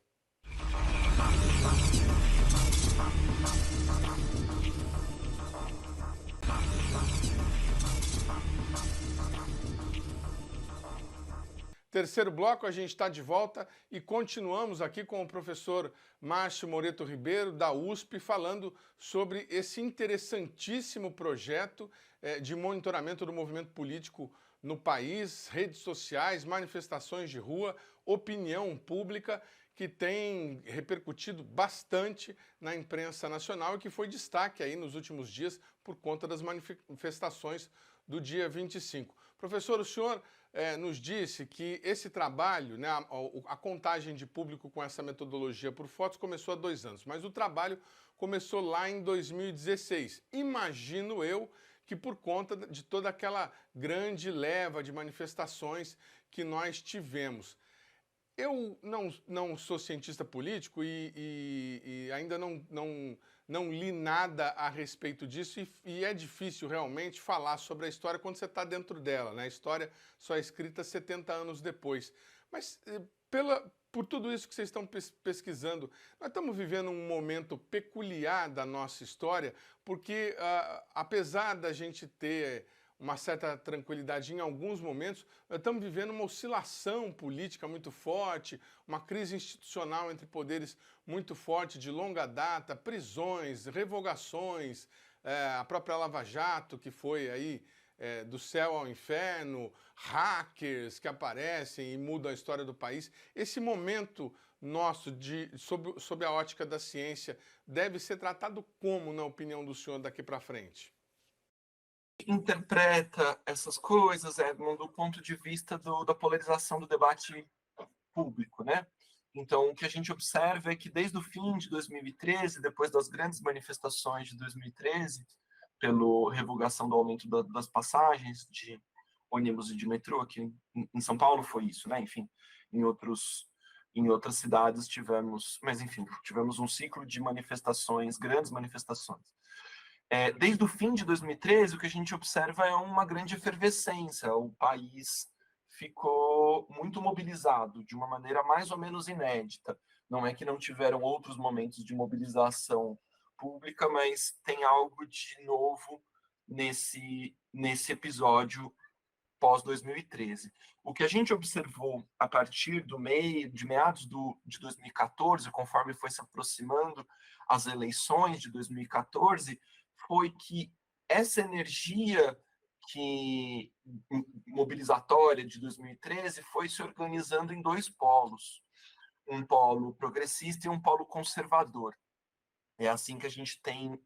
Terceiro bloco, a gente está de volta e continuamos aqui com o professor Márcio Moreto Ribeiro, da USP, falando sobre esse interessantíssimo projeto de monitoramento do movimento político no país, redes sociais, manifestações de rua, opinião pública, que tem repercutido bastante na imprensa nacional e que foi destaque aí nos últimos dias por conta das manifestações do dia 25. Professor, o senhor nos disse que esse trabalho, né, a contagem de público com essa metodologia por fotos começou há 2 anos, mas o trabalho começou lá em 2016. Imagino eu que por conta de toda aquela grande leva de manifestações que nós tivemos. Eu não sou cientista político e ainda não li nada a respeito disso e é difícil realmente falar sobre a história quando você está dentro dela, né? A história só é escrita 70 anos depois. Mas por tudo isso que vocês estão pesquisando, nós estamos vivendo um momento peculiar da nossa história, porque apesar da gente ter uma certa tranquilidade em alguns momentos, nós estamos vivendo uma oscilação política muito forte, uma crise institucional entre poderes muito forte, de longa data, prisões, revogações, a própria Lava Jato, que foi aí do céu ao inferno, hackers que aparecem e mudam a história do país. Esse momento nosso, sob a ótica da ciência, deve ser tratado como, na opinião do senhor, daqui para frente? Interpreta essas coisas, Edmond, do ponto de vista da polarização do debate público, né? Então, o que a gente observa é que desde o fim de 2013, depois das grandes manifestações de 2013, pela revogação do aumento das passagens de ônibus e de metrô, aqui em São Paulo foi isso, né? Enfim, em outras cidades tivemos um ciclo de manifestações, grandes manifestações. Desde o fim de 2013, o que a gente observa é uma grande efervescência. O país ficou muito mobilizado, de uma maneira mais ou menos inédita. Não é que não tiveram outros momentos de mobilização pública, mas tem algo de novo nesse episódio pós-2013. O que a gente observou a partir de meados de 2014, conforme foi se aproximando as eleições de 2014, foi que essa energia mobilizatória de 2013 foi se organizando em 2 polos, um polo progressista e um polo conservador. É assim que a gente tem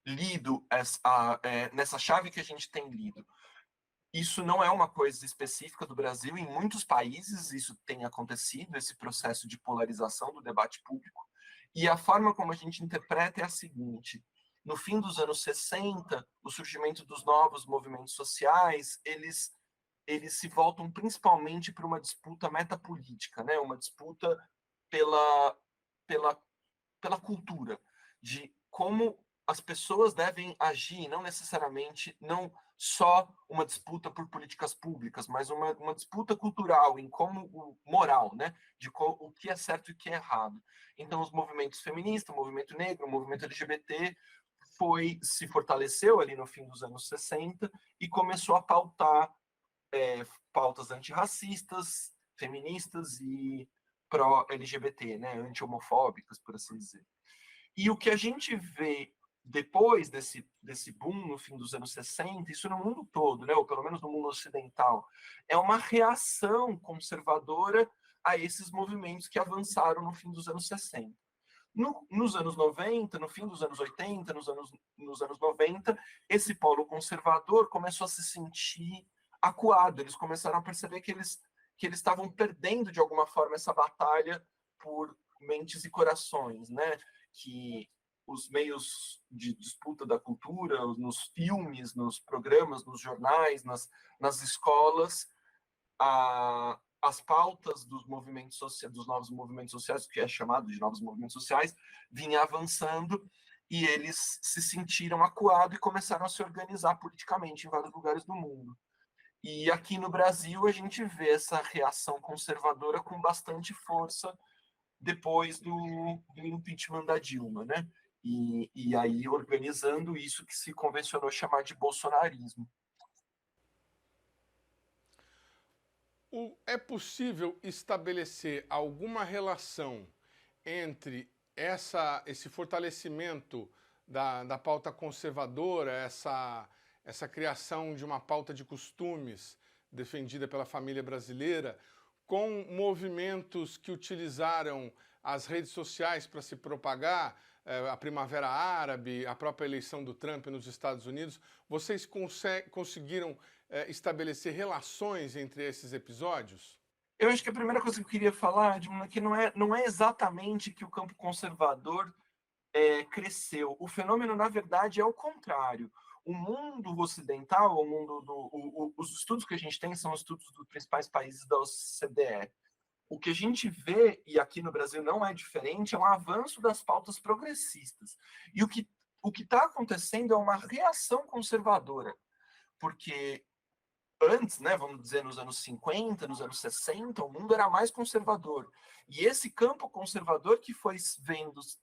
lido, nessa chave que a gente tem lido. Isso não é uma coisa específica do Brasil, em muitos países isso tem acontecido, esse processo de polarização do debate público, e a forma como a gente interpreta é a seguinte: no fim dos anos 60, o surgimento dos novos movimentos sociais, eles se voltam principalmente para uma disputa metapolítica, né? Uma disputa pela cultura, de como as pessoas devem agir, não necessariamente, não só uma disputa por políticas públicas, mas uma disputa cultural, em como moral, né? De o que é certo e o que é errado. Então, os movimentos feministas, o movimento negro, o movimento LGBT, se fortaleceu ali no fim dos anos 60 e começou a pautar pautas antirracistas, feministas e pró-LGBT, né, anti-homofóbicas, por assim dizer. E o que a gente vê depois desse boom no fim dos anos 60, isso no mundo todo, né, ou pelo menos no mundo ocidental, é uma reação conservadora a esses movimentos que avançaram no fim dos anos 60. Nos anos 90, no fim dos anos 80, nos anos 90, esse polo conservador começou a se sentir acuado. Eles começaram a perceber que eles estavam perdendo, de alguma forma, essa batalha por mentes e corações, né? Que os meios de disputa da cultura, nos filmes, nos programas, nos jornais, nas escolas, as pautas dos movimentos sociais, dos novos movimentos sociais, que é chamado de novos movimentos sociais, vinha avançando e eles se sentiram acuados e começaram a se organizar politicamente em vários lugares do mundo. E aqui no Brasil a gente vê essa reação conservadora com bastante força depois do impeachment da Dilma, né? E aí organizando isso que se convencionou chamar de bolsonarismo. É possível estabelecer alguma relação entre esse fortalecimento da pauta conservadora, essa criação de uma pauta de costumes defendida pela família brasileira, com movimentos que utilizaram as redes sociais para se propagar, a Primavera Árabe, a própria eleição do Trump nos Estados Unidos? Vocês conseguiram estabelecer relações entre esses episódios? Eu acho que a primeira coisa que eu queria falar, Edmund, é que não é exatamente que o campo conservador cresceu. O fenômeno, na verdade, é o contrário. O mundo ocidental, os estudos que a gente tem são estudos dos principais países da OCDE. O que a gente vê, e aqui no Brasil não é diferente, é um avanço das pautas progressistas. E o que está acontecendo é uma reação conservadora, porque antes, né, vamos dizer, nos anos 50, nos anos 60, o mundo era mais conservador. E esse campo conservador que foi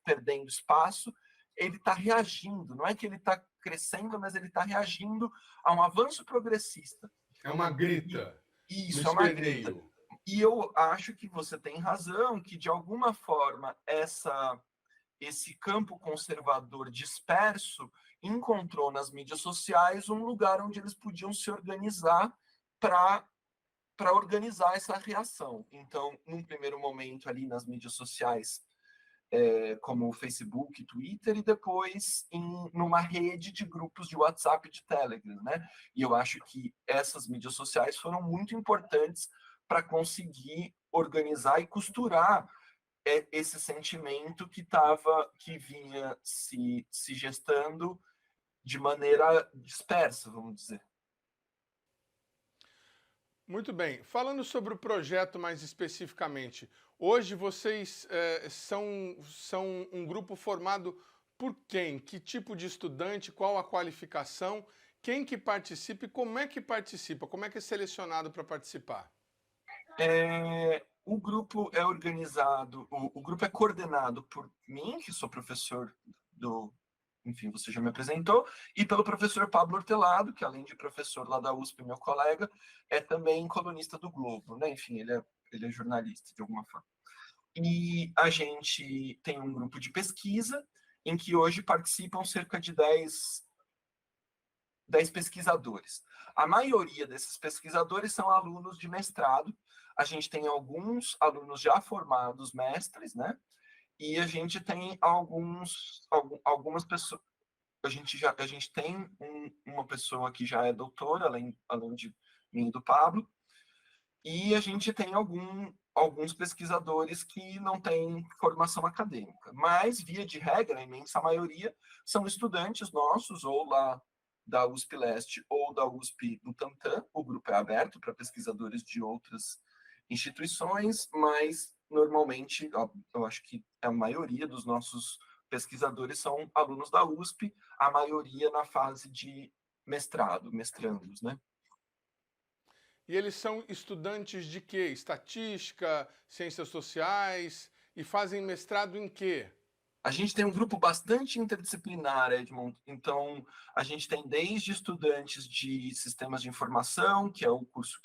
perdendo espaço, ele está reagindo. Não é que ele está crescendo, mas ele está reagindo a um avanço progressista. É uma grita. Isso, é uma grita. E eu acho que você tem razão, que de alguma forma esse campo conservador disperso encontrou nas mídias sociais um lugar onde eles podiam se organizar para organizar essa reação. Então, num primeiro momento ali nas mídias sociais, como o Facebook, Twitter, e depois numa rede de grupos de WhatsApp e de Telegram, né? E eu acho que essas mídias sociais foram muito importantes para conseguir organizar e costurar esse sentimento que vinha se gestando de maneira dispersa, vamos dizer. Muito bem. Falando sobre o projeto mais especificamente, hoje vocês são um grupo formado por quem? Que tipo de estudante? Qual a qualificação? Quem que participa e como é que participa? Como é que é selecionado para participar? O grupo é organizado, o grupo é coordenado por mim, que sou professor enfim, você já me apresentou, e pelo professor Pablo Hortelado, que além de professor lá da USP, meu colega, é também colunista do Globo, né? Enfim, ele é jornalista, de alguma forma. E a gente tem um grupo de pesquisa, em que hoje participam cerca de 10 pesquisadores. A maioria desses pesquisadores são alunos de mestrado. A gente tem alguns alunos já formados mestres, né? E a gente tem algumas pessoas. A gente tem uma pessoa que já é doutora, além de mim e do Pablo, e a gente tem alguns pesquisadores que não têm formação acadêmica. Mas, via de regra, a imensa maioria são estudantes nossos, ou lá da USP Leste ou da USP Butantã. O grupo é aberto para pesquisadores de outras instituições, mas normalmente, eu acho que a maioria dos nossos pesquisadores são alunos da USP, a maioria na fase de mestrandos, né? E eles são estudantes de quê? Estatística, ciências sociais, e fazem mestrado em quê? A gente tem um grupo bastante interdisciplinar, Edmond. Então, a gente tem desde estudantes de sistemas de informação, que é o curso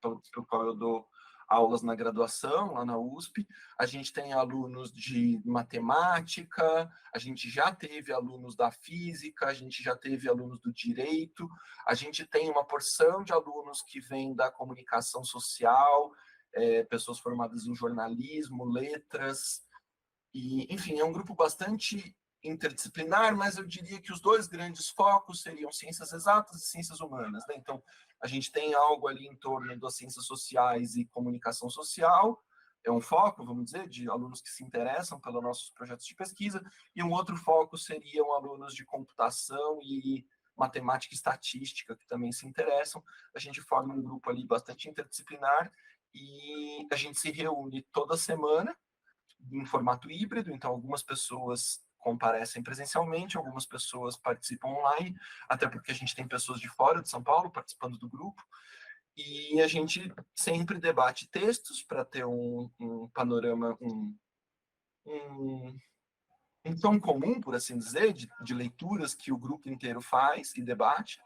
pelo qual eu dou aulas na graduação, lá na USP. A gente tem alunos de matemática, a gente já teve alunos da física, a gente já teve alunos do direito, a gente tem uma porção de alunos que vêm da comunicação social, pessoas formadas em jornalismo, letras, e, enfim, é um grupo bastante interdisciplinar, mas eu diria que os dois grandes focos seriam ciências exatas e ciências humanas, né? Então, a gente tem algo ali em torno das ciências sociais e comunicação social, um foco, vamos dizer, de alunos que se interessam pelos nossos projetos de pesquisa, e um outro foco seriam alunos de computação e matemática e estatística, que também se interessam. A gente forma um grupo ali bastante interdisciplinar, e a gente se reúne toda semana, em formato híbrido, então algumas pessoas comparecem presencialmente, algumas pessoas participam online, até porque a gente tem pessoas de fora de São Paulo participando do grupo, e a gente sempre debate textos para ter um panorama, um, um tom comum, por assim dizer, de leituras que o grupo inteiro faz e debate,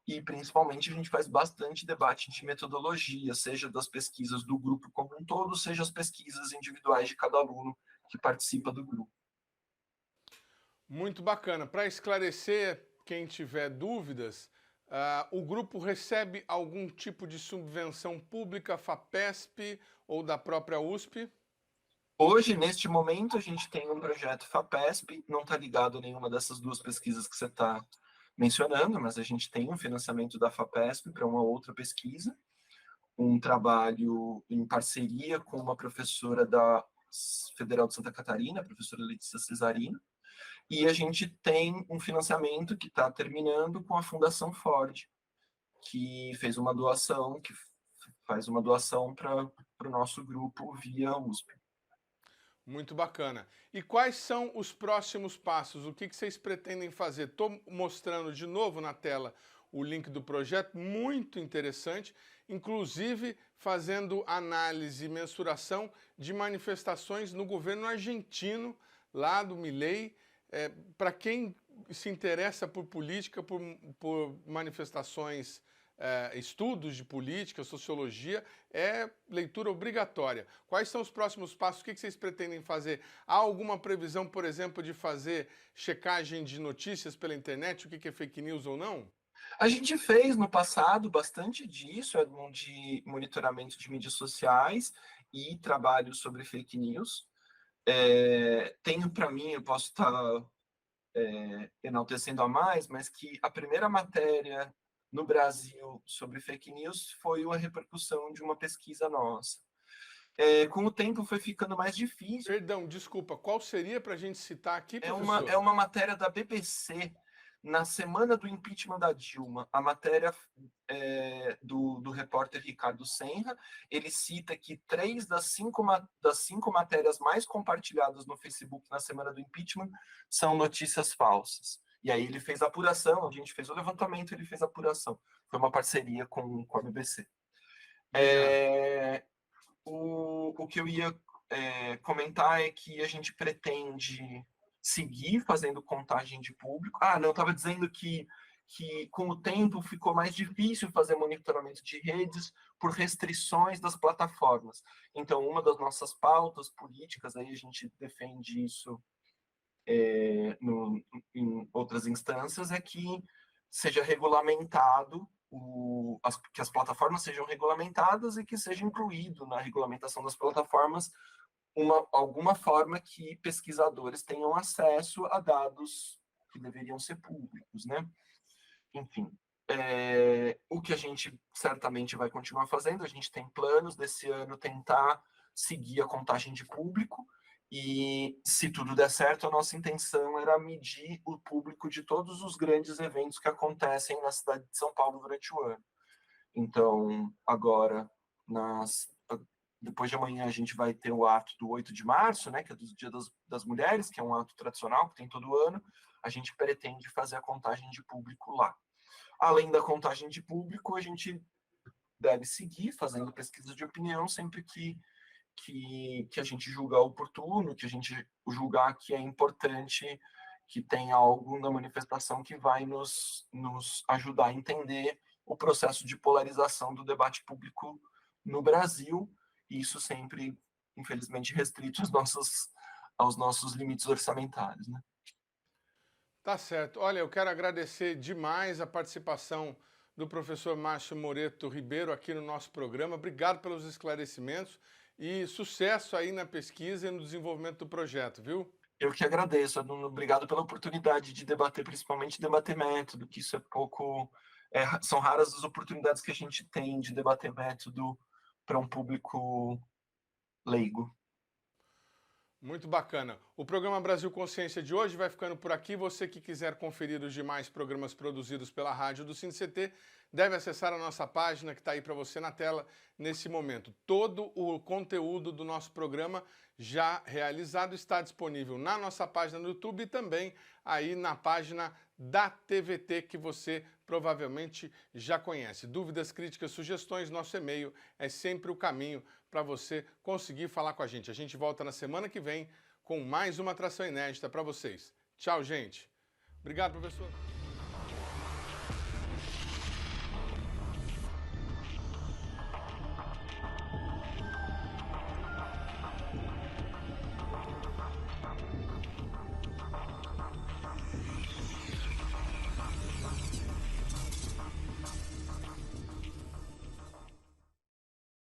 e principalmente a gente faz bastante debate de metodologia, seja das pesquisas do grupo como um todo, seja as pesquisas individuais de cada aluno que participa do grupo. Muito bacana. Para esclarecer quem tiver dúvidas, o grupo recebe algum tipo de subvenção pública, FAPESP ou da própria USP? Hoje, neste momento, a gente tem um projeto FAPESP, não está ligado a nenhuma dessas duas pesquisas que você está mencionando, mas a gente tem um financiamento da FAPESP para uma outra pesquisa, um trabalho em parceria com uma professora da Federal de Santa Catarina, a professora Letícia Cesarino, e a gente tem um financiamento que está terminando com a Fundação Ford, que fez uma doação, que faz uma doação para o nosso grupo via USP. Muito bacana. E quais são os próximos passos? O que vocês pretendem fazer? Estou mostrando de novo na tela o link do projeto, muito interessante, inclusive fazendo análise e mensuração de manifestações no governo argentino, lá do Milei. Para quem se interessa por política, por manifestações, estudos de política, sociologia, é leitura obrigatória. Quais são os próximos passos? O que vocês pretendem fazer? Há alguma previsão, por exemplo, de fazer checagem de notícias pela internet, o que é fake news ou não? A gente fez no passado bastante disso, de monitoramento de mídias sociais e trabalho sobre fake news. Tenho para mim, eu posso estar enaltecendo a mais, mas que a primeira matéria no Brasil sobre fake news foi uma repercussão de uma pesquisa nossa. Com o tempo foi ficando mais difícil. Perdão, desculpa, qual seria para a gente citar aqui, É professor? uma matéria da BBC na semana do impeachment da Dilma. A matéria do repórter Ricardo Senra, ele cita que 3 das 5 matérias mais compartilhadas no Facebook na semana do impeachment são notícias falsas. E aí ele fez a apuração, a gente fez o levantamento, ele fez a apuração. Foi uma parceria com a BBC. O que eu ia comentar é que a gente pretende seguir fazendo contagem de público. Não, eu estava dizendo que com o tempo ficou mais difícil fazer monitoramento de redes por restrições das plataformas. Então, uma das nossas pautas políticas, aí a gente defende isso em outras instâncias, é que seja regulamentado, que as plataformas sejam regulamentadas e que seja incluído na regulamentação das plataformas alguma forma que pesquisadores tenham acesso a dados que deveriam ser públicos, né? Enfim, o que a gente certamente vai continuar fazendo, a gente tem planos desse ano tentar seguir a contagem de público, e se tudo der certo, a nossa intenção era medir o público de todos os grandes eventos que acontecem na cidade de São Paulo durante o ano. Então, agora, depois de amanhã, a gente vai ter o ato do 8 de março, né, que é do Dia das Mulheres, que é um ato tradicional que tem todo ano. A gente pretende fazer a contagem de público lá. Além da contagem de público, a gente deve seguir fazendo pesquisa de opinião sempre que a gente julgar oportuno, que a gente julgar que é importante, que tem algo na manifestação que vai nos ajudar a entender o processo de polarização do debate público no Brasil, e isso sempre, infelizmente, restrito aos nossos limites orçamentários, né? Tá certo. Olha, eu quero agradecer demais a participação do professor Márcio Moreto Ribeiro aqui no nosso programa. Obrigado pelos esclarecimentos e sucesso aí na pesquisa e no desenvolvimento do projeto, viu? Eu que agradeço, obrigado pela oportunidade de debater, principalmente debater método, que isso é pouco... são raras as oportunidades que a gente tem de debater método para um público leigo. Muito bacana. O programa Brasil Consciência de hoje vai ficando por aqui. Você que quiser conferir os demais programas produzidos pela rádio do CineCT, deve acessar a nossa página que está aí para você na tela nesse momento. Todo o conteúdo do nosso programa já realizado está disponível na nossa página no YouTube e também aí na página da TVT, que você provavelmente já conhece. Dúvidas, críticas, sugestões, nosso e-mail é sempre o caminho para você conseguir falar com a gente. A gente volta na semana que vem com mais uma atração inédita para vocês. Tchau, gente. Obrigado, professor.